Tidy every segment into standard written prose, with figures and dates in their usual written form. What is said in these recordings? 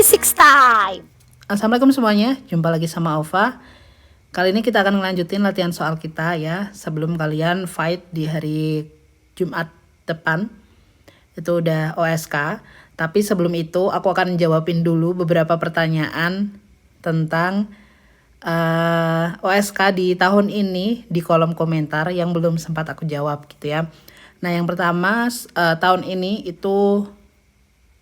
Physics time. Assalamualaikum semuanya, jumpa lagi sama Ova. Kali ini kita akan melanjutin latihan soal kita ya. Sebelum kalian fight di hari Jumat depan, itu udah OSK. Tapi sebelum itu aku akan jawabin dulu beberapa pertanyaan tentang OSK di tahun ini di kolom komentar yang belum sempat aku jawab gitu ya. Nah yang pertama tahun ini itu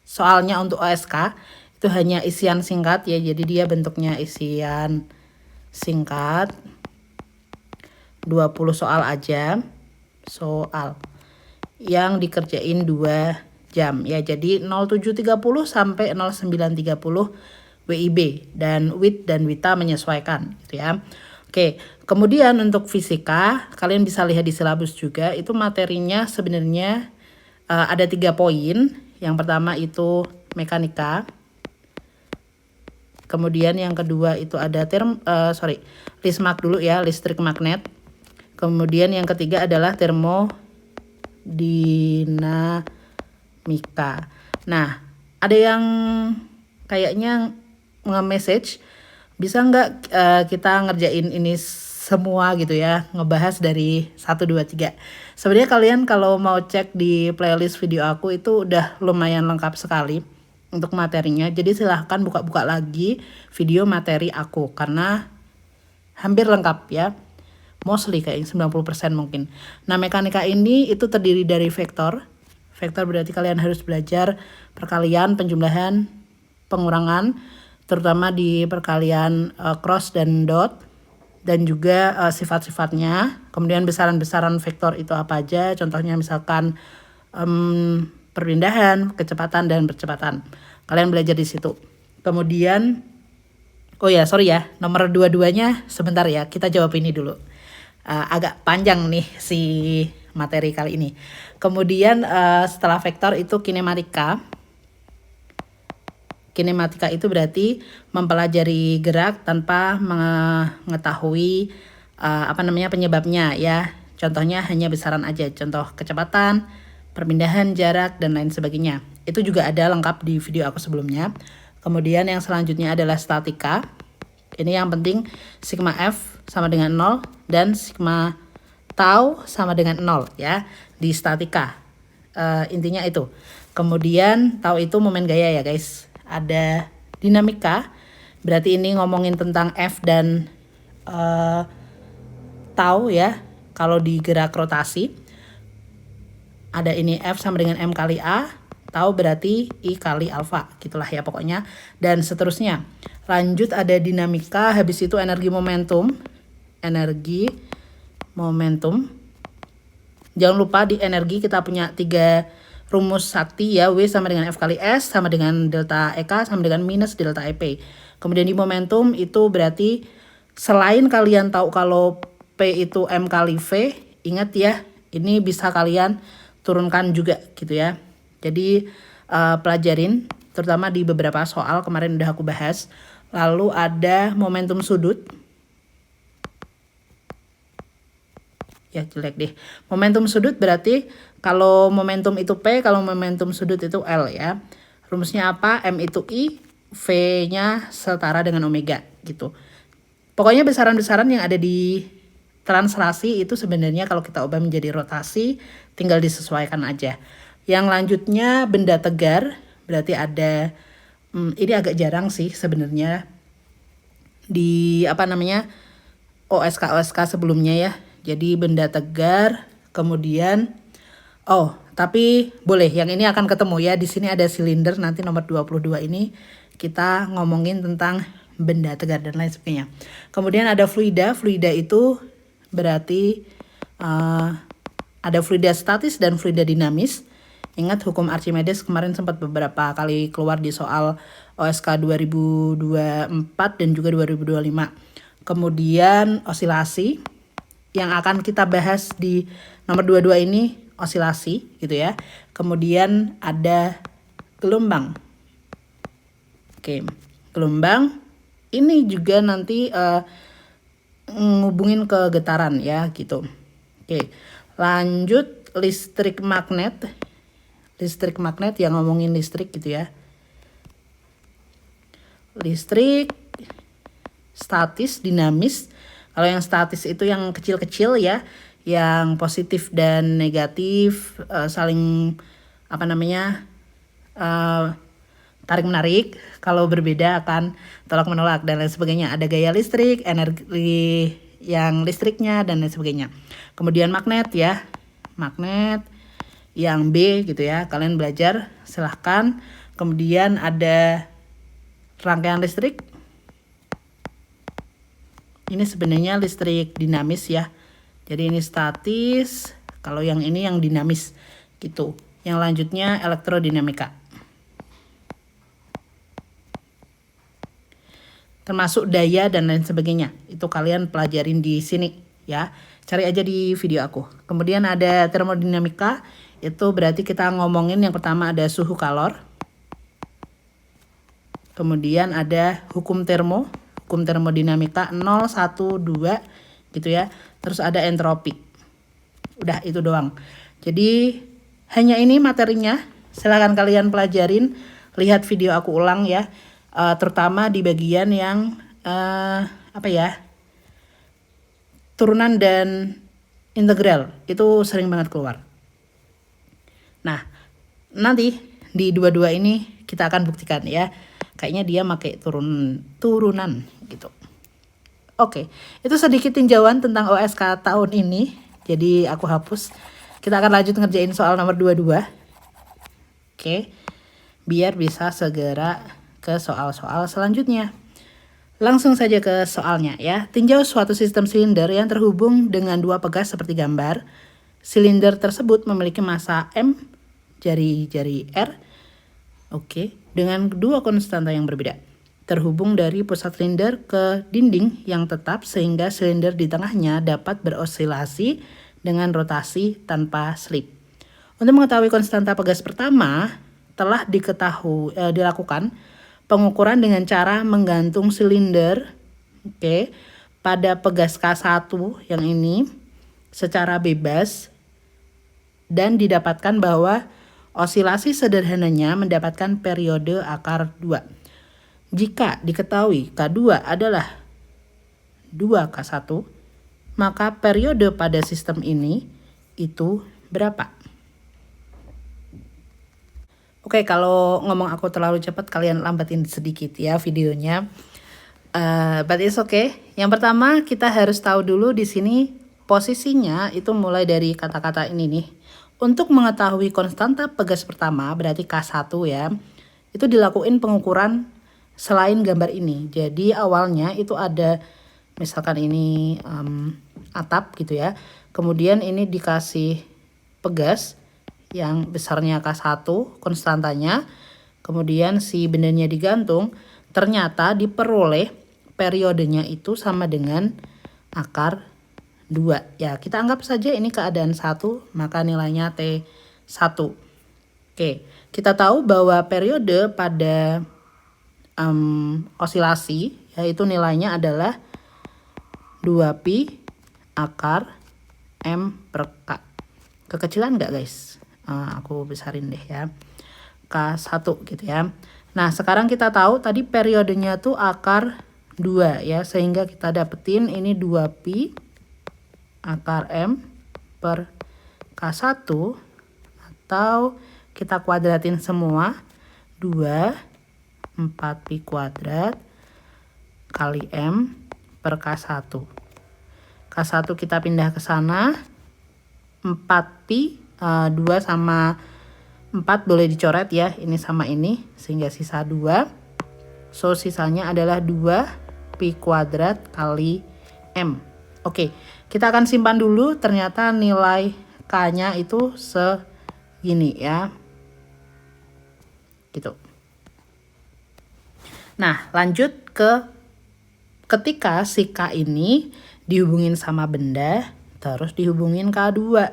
soalnya untuk OSK itu hanya isian singkat ya, jadi dia bentuknya isian singkat 20 soal aja, soal yang dikerjain 2 jam ya, jadi 07.30 sampai 09.30 WIB dan WIT dan WITA menyesuaikan gitu ya. Oke, kemudian untuk fisika kalian bisa lihat di silabus juga, itu materinya sebenarnya ada 3 poin. Yang pertama itu mekanika. Kemudian yang kedua itu ada listmak dulu ya, listrik magnet. Kemudian yang ketiga adalah termodinamika. Nah, ada yang kayaknya nge-message, bisa nggak kita ngerjain ini semua gitu ya, ngebahas dari 1, 2, 3. Sebenarnya kalian kalau mau cek di playlist video aku itu udah lumayan lengkap sekali untuk materinya. Jadi silahkan buka-buka lagi video materi aku karena hampir lengkap ya. Mostly kayak 90% mungkin. Nah mekanika ini itu terdiri dari vektor. Vektor berarti kalian harus belajar perkalian, penjumlahan, pengurangan. Terutama di perkalian cross dan dot. Dan juga sifat-sifatnya. Kemudian besaran-besaran vektor itu apa aja. Contohnya misalkan perpindahan, kecepatan, dan percepatan. Kalian belajar di situ. Kemudian, nomor 2-2-nya sebentar ya, kita jawab ini dulu. Agak panjang nih si materi kali ini. Kemudian setelah vektor itu kinematika. Kinematika itu berarti mempelajari gerak tanpa mengetahui penyebabnya ya. Contohnya hanya besaran aja. Contoh kecepatan, perpindahan, jarak, dan lain sebagainya. Itu juga ada lengkap di video aku sebelumnya. Kemudian yang selanjutnya adalah statika. Ini yang penting sigma F sama dengan 0 dan sigma tau sama dengan 0 ya di statika. Intinya itu. Kemudian tau itu momen gaya ya guys. Ada dinamika. Berarti ini ngomongin tentang F dan tau ya. Kalau di gerak rotasi. Ada ini F sama dengan M kali A, tau berarti I kali alfa, gitulah ya pokoknya. Dan seterusnya. Lanjut ada dinamika, habis itu energi momentum. Energi momentum. Jangan lupa di energi kita punya 3 rumus sakti ya, W sama dengan F kali S, sama dengan delta EK, sama dengan minus delta EP. Kemudian di momentum itu berarti selain kalian tahu kalau P itu M kali V, ingat ya, ini bisa kalian turunkan juga gitu ya. Jadi pelajarin terutama di beberapa soal kemarin udah aku bahas. Lalu ada momentum sudut. Ya jelek deh. Momentum sudut berarti kalau momentum itu P, kalau momentum sudut itu L ya. Rumusnya apa? M itu I, V-nya setara dengan omega gitu. Pokoknya besaran-besaran yang ada di translasi itu sebenarnya kalau kita ubah menjadi rotasi tinggal disesuaikan aja. Yang lanjutnya benda tegar, berarti ada ini agak jarang sih sebenarnya di OSK sebelumnya ya. Jadi benda tegar, kemudian tapi boleh yang ini akan ketemu ya. Di sini ada silinder, nanti nomor 22 ini kita ngomongin tentang benda tegar dan lain sebagainya. Kemudian ada fluida. Fluida itu berarti ada fluida statis dan fluida dinamis. Ingat hukum Archimedes kemarin sempat beberapa kali keluar di soal OSK 2024 dan juga 2025. Kemudian osilasi yang akan kita bahas di nomor 22 ini osilasi gitu ya. Kemudian ada gelombang. Oke, gelombang ini juga nanti ngubungin ke getaran ya gitu. Oke, lanjut listrik magnet. Listrik magnet yang ngomongin listrik gitu ya. listrik, statis, dinamis. Kalau yang statis itu yang kecil-kecil ya, yang positif dan negatif saling tarik menarik. Kalau berbeda akan tolak menolak dan lain sebagainya. Ada gaya listrik, energi yang listriknya dan lain sebagainya. Kemudian magnet ya, magnet yang B gitu ya, kalian belajar silahkan. Kemudian ada rangkaian listrik. Ini sebenarnya listrik dinamis ya. Jadi ini statis, kalau yang ini yang dinamis gitu. Yang lanjutnya elektrodinamika. Termasuk daya dan lain sebagainya. Itu kalian pelajarin di sini ya. Cari aja di video aku. Kemudian ada termodinamika. Itu berarti kita ngomongin yang pertama ada suhu kalor. Kemudian ada hukum termodinamika 0, 1, 2 gitu ya. Terus ada entropi. Udah itu doang. Jadi hanya ini materinya. Silahkan kalian pelajarin. Lihat video aku ulang ya. Terutama di bagian yang turunan dan integral. Itu sering banget keluar. Nah, nanti di dua-dua ini kita akan buktikan ya. Kayaknya dia pakai turunan gitu. Oke, itu sedikit tinjauan tentang OSK tahun ini. Jadi aku hapus. Kita akan lanjut ngerjain soal nomor 22. Oke, biar bisa segera ke soal-soal selanjutnya. Langsung saja ke soalnya ya. Tinjau suatu sistem silinder yang terhubung dengan dua pegas seperti gambar. Silinder tersebut memiliki massa M, jari-jari R. Oke, dengan dua konstanta yang berbeda. Terhubung dari pusat silinder ke dinding yang tetap sehingga silinder di tengahnya dapat berosilasi dengan rotasi tanpa slip. Untuk mengetahui konstanta pegas pertama, telah dilakukan pengukuran dengan cara menggantung silinder pada pegas K1 yang ini secara bebas dan didapatkan bahwa osilasi sederhananya mendapatkan periode akar 2. Jika diketahui K2 adalah 2K1, maka periode pada sistem ini itu berapa? Oke, kalau ngomong aku terlalu cepat, kalian lambatin sedikit ya videonya. But it's okay. Yang pertama kita harus tahu dulu di sini posisinya itu mulai dari kata-kata ini nih. Untuk mengetahui konstanta pegas pertama berarti K1 ya. Itu dilakuin pengukuran selain gambar ini. Jadi awalnya itu ada misalkan ini atap gitu ya. Kemudian ini dikasih pegas yang besarnya K1 konstantanya. Kemudian si bendanya digantung. Ternyata diperoleh periodenya itu sama dengan akar 2. Ya, kita anggap saja ini keadaan 1, maka nilainya T1. Oke, kita tahu bahwa periode pada osilasi yaitu nilainya adalah 2pi akar M per K. Kekecilan nggak guys? Aku besarin deh ya. K1 gitu ya. Nah, sekarang kita tahu tadi periodenya tuh akar 2 ya. Sehingga kita dapetin ini 2pi akar M per K1 atau kita kuadratin semua 4pi kuadrat kali M per K1. K1 kita pindah ke sana 4pi 2 sama 4 boleh dicoret ya, ini sama ini sehingga sisa 2. So sisanya adalah 2pi kuadrat kali M. Oke, kita akan simpan dulu. Ternyata nilai K-nya itu segini ya. Gitu. Nah, lanjut ke ketika si K ini dihubungin sama benda, terus dihubungin K2.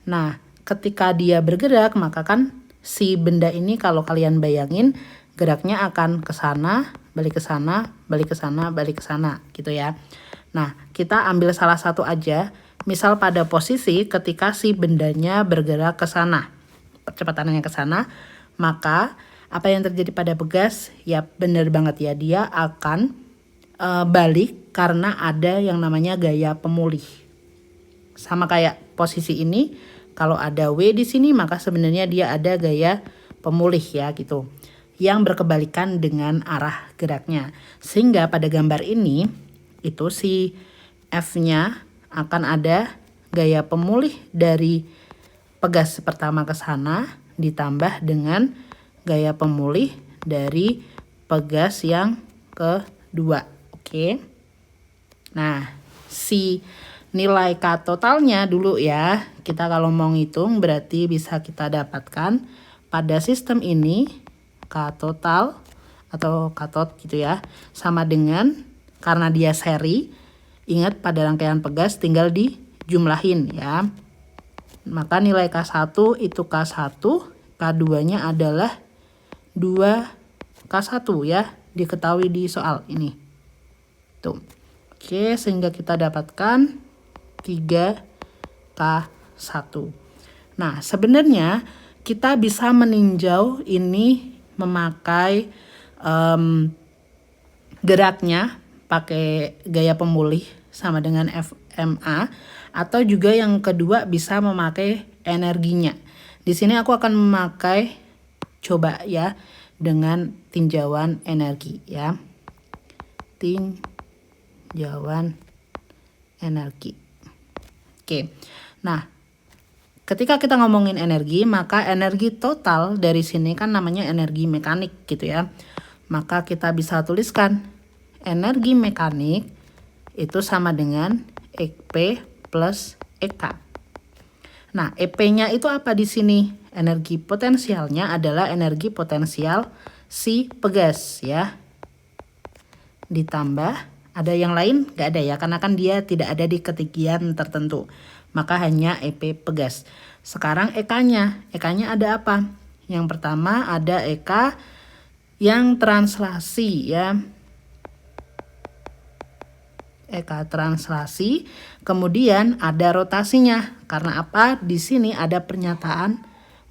Nah, ketika dia bergerak, maka kan si benda ini kalau kalian bayangin geraknya akan ke sana, balik ke sana, balik ke sana, balik ke sana gitu ya. Nah, kita ambil salah satu aja. Misal pada posisi ketika si bendanya bergerak ke sana, percepatannya ke sana, maka Apa yang terjadi pada pegas? Ya benar banget ya, dia akan balik karena ada yang namanya gaya pemulih. Sama kayak posisi ini, kalau ada W di sini maka sebenarnya dia ada gaya pemulih ya gitu. Yang berkebalikan dengan arah geraknya. Sehingga pada gambar ini itu si F-nya akan ada gaya pemulih dari pegas pertama ke sana ditambah dengan gaya pemulih dari pegas yang kedua. Oke. Nah, si nilai K totalnya dulu ya. Kita kalau mau ngitung berarti bisa kita dapatkan pada sistem ini K total atau katot gitu ya, sama dengan, karena dia seri, ingat pada rangkaian pegas tinggal dijumlahin ya. Maka nilai K1 itu K1, K2-nya adalah 2K1 ya, diketahui di soal ini. Tuh. Oke, sehingga kita dapatkan 3K1. Nah, sebenarnya kita bisa meninjau ini memakai geraknya pakai gaya pemulih sama dengan FMA, atau juga yang kedua bisa memakai energinya. Di sini aku akan memakai coba ya dengan tinjauan energi ya. Tinjauan energi. Oke. Nah, ketika kita ngomongin energi, maka energi total dari sini kan namanya energi mekanik gitu ya. Maka kita bisa tuliskan energi mekanik itu sama dengan EP plus EK. Nah, EP-nya itu apa di sini? Energi potensialnya adalah energi potensial si pegas ya. Ditambah, ada yang lain? Gak ada ya, karena kan dia tidak ada di ketinggian tertentu. Maka hanya EP pegas. Sekarang EK-nya. EK-nya ada apa? Yang pertama ada EK yang translasi ya. EK translasi. Kemudian ada rotasinya. Karena apa? Di sini ada pernyataan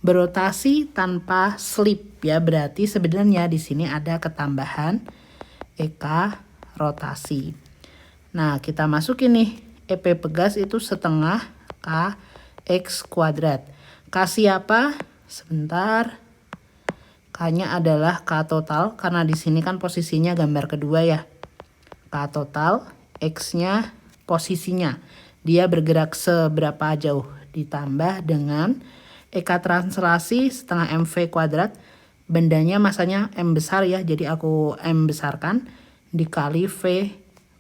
berotasi tanpa slip ya. Berarti sebenarnya di sini ada ketambahan EK rotasi. Nah, kita masukin nih. EP pegas itu setengah KX kuadrat. K siapa? Sebentar. K-nya adalah K total karena di sini kan posisinya gambar kedua ya. K total, X-nya posisinya. Dia bergerak seberapa jauh ditambah dengan EK translasi setengah MV kuadrat. Bendanya masanya M besar ya, jadi aku M besarkan dikali V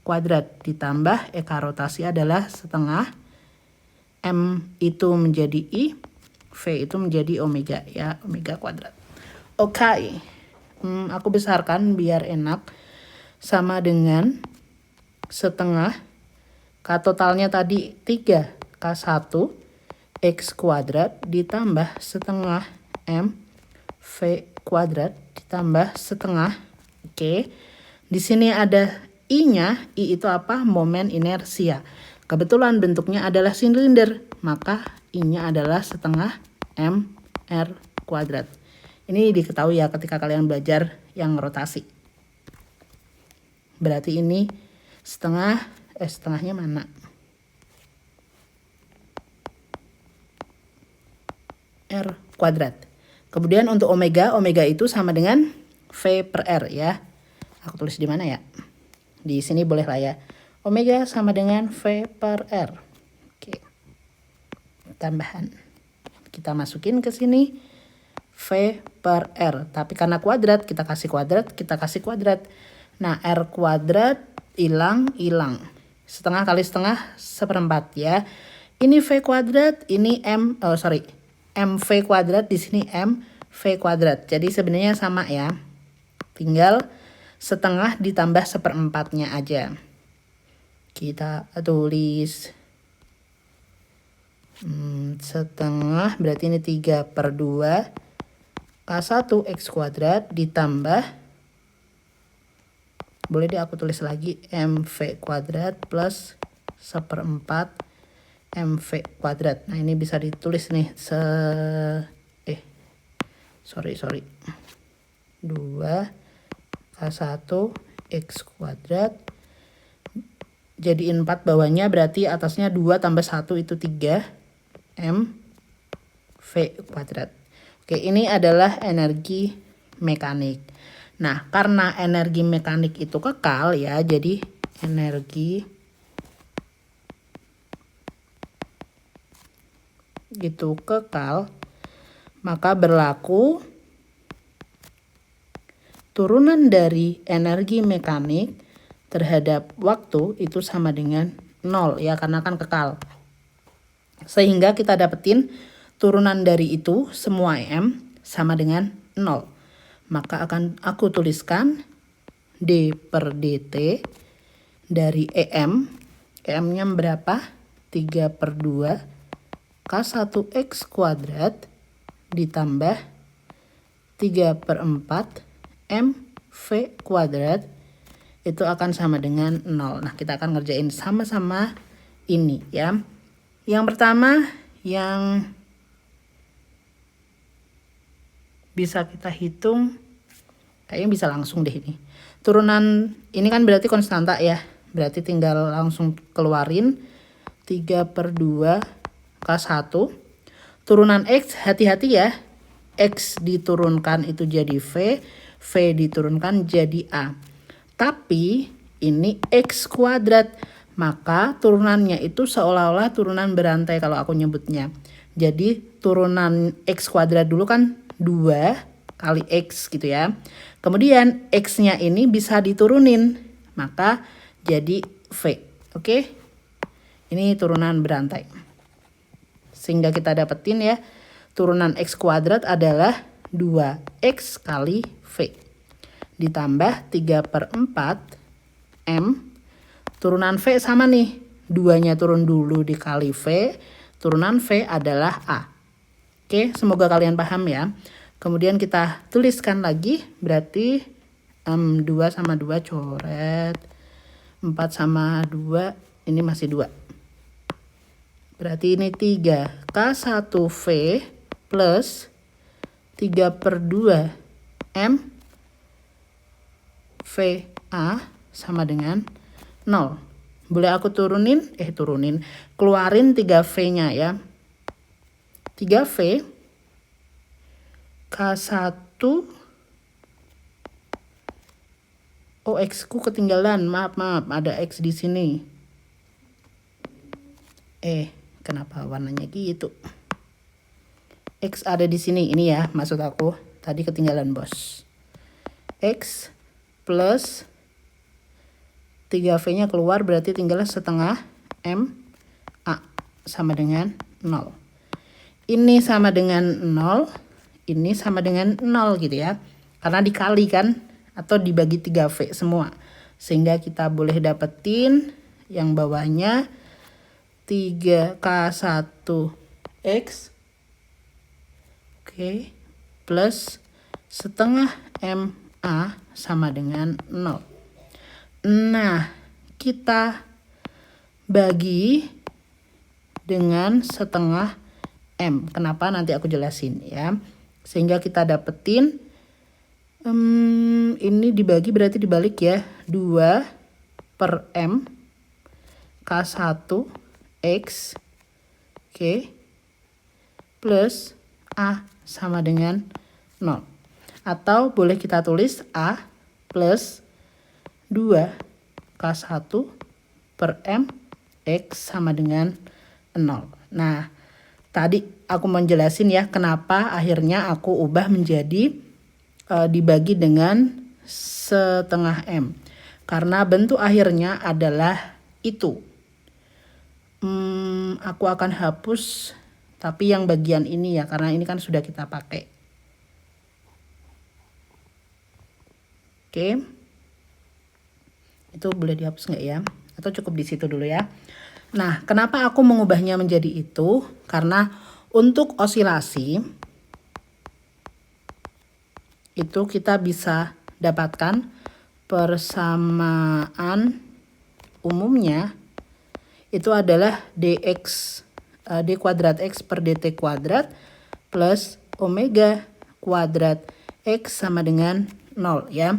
kuadrat ditambah EK rotasi adalah setengah M itu menjadi I, V itu menjadi omega ya, omega kuadrat. Oke. Aku besarkan biar enak. Sama dengan setengah K totalnya tadi 3 K1 X kuadrat ditambah setengah M V kuadrat ditambah setengah. Oke. Di sini ada I-nya. I itu apa? Momen inersia. Kebetulan bentuknya adalah silinder, maka I-nya adalah setengah mr kuadrat. Ini diketahui ya ketika kalian belajar yang rotasi. Berarti ini setengahnya mana? R kuadrat. Kemudian untuk omega itu sama dengan V per R ya. Aku tulis di mana ya? Di sini boleh lah ya. Omega sama dengan V per R. Oke. Tambahan. Kita masukin ke sini V per R. Tapi karena kuadrat, kita kasih kuadrat. Nah, R kuadrat hilang. Setengah kali setengah seperempat ya. Ini V kuadrat, ini MV kuadrat, di sini MV kuadrat. Jadi sebenarnya sama ya. Tinggal setengah ditambah seperempatnya aja. Kita tulis setengah, berarti ini 3/2 K1 X kuadrat ditambah, boleh deh aku tulis lagi, MV kuadrat plus seperempat MV kuadrat. Nah, ini bisa ditulis nih sorry. 2K1 X kuadrat. Jadi 4 bawahnya, berarti atasnya 2 tambah 1 itu 3 mV kuadrat. Oke, ini adalah energi mekanik. Nah, karena energi mekanik itu kekal ya, jadi energi itu kekal, maka berlaku turunan dari energi mekanik terhadap waktu itu sama dengan 0 ya, karena kan kekal. Sehingga kita dapetin turunan dari itu semua M sama dengan 0. Maka akan aku tuliskan D per DT dari EM. EM-nya berapa? 3 per 2 K1 X kuadrat ditambah 3 per 4 mV kuadrat itu akan sama dengan 0. Nah, kita akan ngerjain sama-sama ini ya. Yang pertama yang bisa kita hitung, kayaknya bisa langsung deh ini. Turunan ini kan berarti konstanta ya. Berarti tinggal langsung keluarin 3 per 2 K1. Turunan X, hati-hati ya. X diturunkan itu jadi V. V diturunkan jadi A. Tapi ini X kuadrat, maka turunannya itu seolah-olah turunan berantai kalau aku nyebutnya. Jadi turunan X kuadrat dulu kan 2 kali X gitu ya. Kemudian X-nya ini bisa diturunin, maka jadi V. Oke? Ini turunan berantai. Sehingga kita dapetin ya, turunan X kuadrat adalah 2X kali V. Ditambah 3 per 4 M. Turunan V sama nih. 2-nya turun dulu dikali V. Turunan V adalah A. Oke, semoga kalian paham ya. Kemudian kita tuliskan lagi. Berarti 2 sama 2 coret. 4 sama 2. Ini masih 2. Berarti ini 3 K1V plus 3 per 2 M VA sama dengan 0. Boleh aku turunin? Keluarin 3V-nya ya. 3V K1. Oh, X-ku ketinggalan. Maaf, ada X di sini. Kenapa warnanya gitu? X ada di sini. Ini ya, maksud aku. Tadi ketinggalan, bos. X plus 3V-nya keluar, berarti tinggal setengah M A sama dengan 0. Ini sama dengan 0, ini sama dengan 0 gitu ya. Karena dikali kan, atau dibagi 3V semua. Sehingga kita boleh dapetin yang bawahnya 3K1X plus setengah MA sama dengan 0. Nah, kita bagi dengan setengah M. Kenapa? Nanti aku jelasin ya. Sehingga kita dapetin ini dibagi berarti dibalik ya. 2 per M K1 X plus A sama dengan 0. Atau boleh kita tulis A plus 2 K1 per M X sama dengan 0. Nah, tadi aku mau jelasin ya kenapa akhirnya aku ubah menjadi dibagi dengan setengah M. Karena bentuk akhirnya adalah itu. Aku akan hapus tapi yang bagian ini ya, karena ini kan sudah kita pakai. Oke. Itu boleh dihapus nggak ya? Atau cukup di situ dulu ya. Nah, kenapa aku mengubahnya menjadi itu? Karena untuk osilasi itu kita bisa dapatkan persamaan umumnya itu adalah dx d kuadrat x per dt kuadrat plus omega kuadrat X sama dengan 0 ya.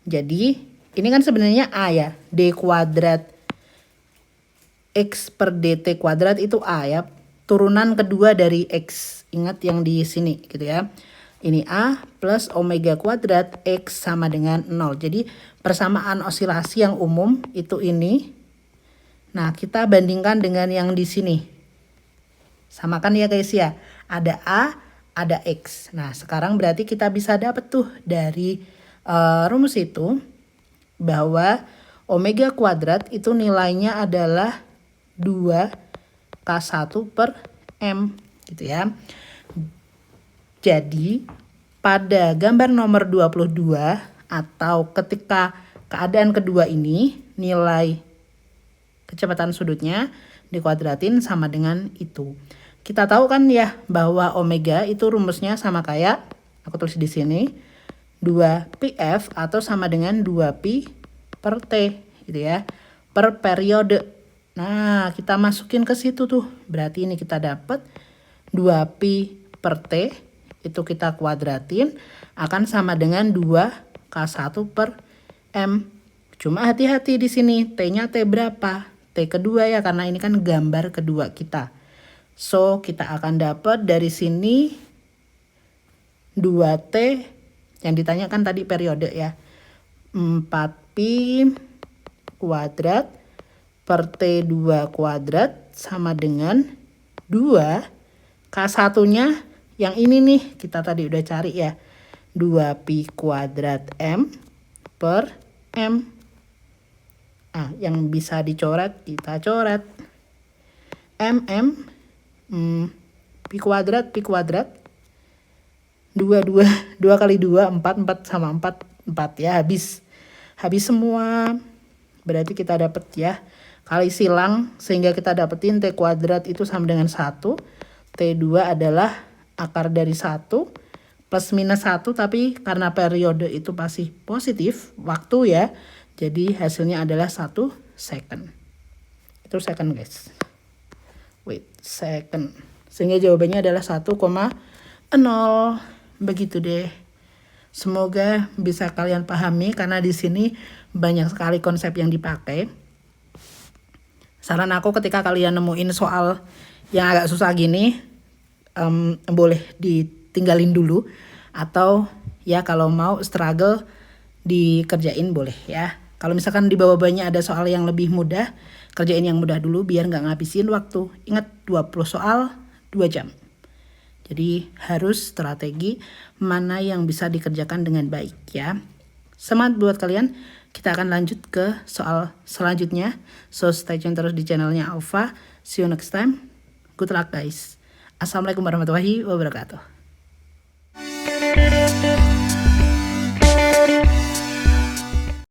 Jadi ini kan sebenarnya A ya. D kuadrat X per DT kuadrat itu A ya. Turunan kedua dari X. Ingat yang di sini gitu ya. Ini A plus omega kuadrat X sama dengan 0. Jadi persamaan osilasi yang umum itu ini. Nah kita bandingkan dengan yang di sini. Samakan ya guys ya. Ada A, ada X. Nah sekarang berarti kita bisa dapat tuh dari rumus itu. Bahwa omega kuadrat itu nilainya adalah 2K1 per M gitu ya. Jadi pada gambar nomor 22 atau ketika keadaan kedua ini nilai kecepatan sudutnya dikuadratin sama dengan itu. Kita tahu kan ya bahwa omega itu rumusnya sama kayak aku tulis di sini 2πf atau sama dengan 2pi per T gitu ya. Per periode. Nah, kita masukin ke situ tuh. Berarti ini kita dapat 2pi per T itu kita kuadratin akan sama dengan 2K1 per M. Cuma hati-hati di sini, T-nya T berapa? T kedua ya, karena ini kan gambar kedua kita. So, kita akan dapat dari sini 2T, yang ditanyakan tadi periode ya. 4pi kuadrat per T2 kuadrat sama dengan 2K1-nya yang ini nih, kita tadi udah cari ya. 2pi kuadrat M per M. Yang bisa dicoret, kita coret. Pi kuadrat. 2 kali 2, 4 sama 4 ya, habis semua. Berarti kita dapat ya, kali silang sehingga kita dapetin T kuadrat itu sama dengan 1. T2 adalah akar dari 1 plus minus 1, tapi karena periode itu pasti positif waktu ya. Jadi hasilnya adalah 1 second. Itu second guys. Second. Sehingga jawabannya adalah 1,0. Begitu deh. Semoga bisa kalian pahami karena di sini banyak sekali konsep yang dipakai. Saran aku ketika kalian nemuin soal yang agak susah gini, boleh ditinggalin dulu. Atau ya kalau mau struggle dikerjain boleh ya. Kalau misalkan di bawah-bawahnya ada soal yang lebih mudah, kerjain yang mudah dulu biar nggak ngabisin waktu. Ingat 20 soal 2 jam. Jadi harus strategi mana yang bisa dikerjakan dengan baik ya. Semangat buat kalian. Kita akan lanjut ke soal selanjutnya. So stay tune terus di channelnya Alfa. See you next time. Good luck guys. Assalamualaikum warahmatullahi wabarakatuh.